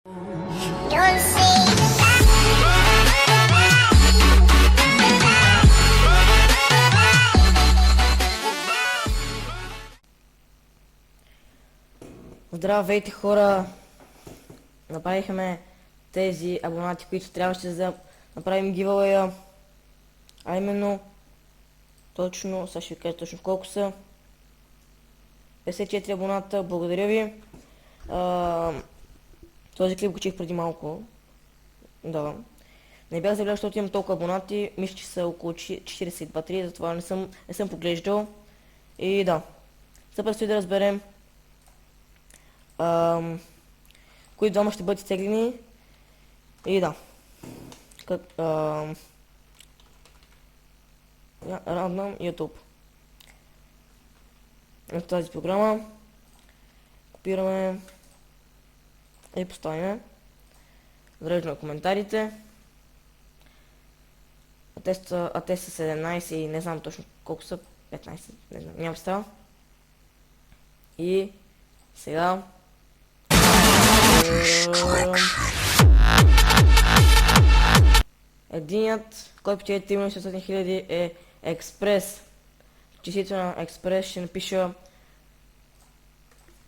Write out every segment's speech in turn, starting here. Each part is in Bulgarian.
Здравейте хора! Направихме тези абонати, които трябваше да направим giveaway, а именно точно, сега ще ви кажа точно колко са. 54 абоната, благодаря ви. Този клип го чих преди малко. Да. Не бях забелязал, защото имам толкова абонати, мисля, че са около 42-3, затова не съм поглеждал. И да, сега предстои да разберем кои двама ще бъдат изтеглени. И да. Random YouTube. В тази програма копираме и поставяме. Зареждаме коментарите. А те са 17 и не знам точно колко са. 15, не знам, нямам представа. И сега единият, който печели 3 600 000 е Експрес. В числото на Експрес ще напиша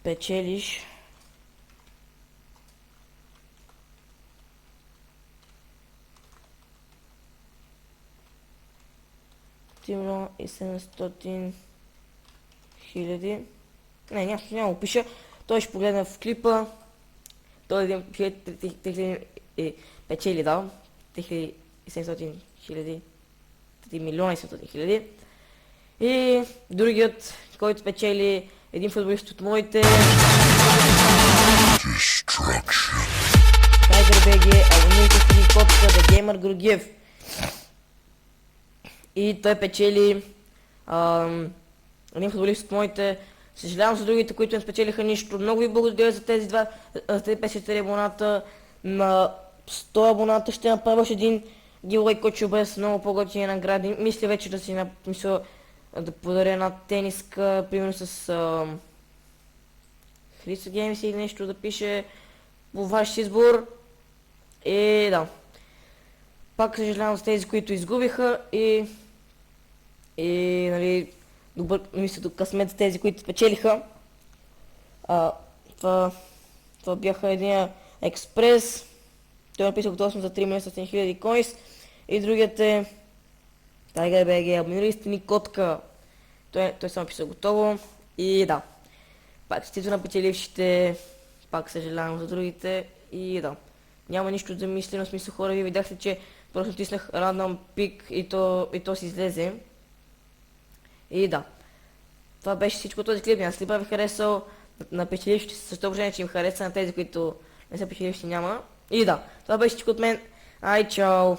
печелиш $3 700 000. Няма го пиша. Той ще погледне в клипа. Той печели, да. 3700 000. 3 милиона и 700 000. И другият, който печели един футболист от моите. TigerBG, абонирайте си ми кодка The Gamer Georgiev. И той печели един футболист от моите. Съжалявам за другите, които не спечелиха нищо. Много ви благодаря за тези 54 абоната. На 100 абоната ще направя един giveaway, който ще бъде с много по-готини награди. Мисля вече да си да подаря една тениска, примерно с Христо Геймс или нещо да пише по ваш избор. И да. Пак съжалявам за тези, които изгубиха и нали, добър, мисля до късмет за тези, които спечелиха. Това бяха един Експрес. Той написал готов съм за 3 700 000 coins. И другият е TigerBG, абонирали сте ни котка. Той само писал готово. И да. Пак стито на печелившите. Пак съжалявам за другите. И да. Няма нищо да мислено, смисъл хора, ви видяхте, че просто тиснах Random Pick и то си излезе. И да. Това беше всичко този клип. Аз клипа ви харесал. На печелившите със 100%, че им хареса, на тези, които не са печеливши няма. И да. Това беше всичко от мен. Ай, чао!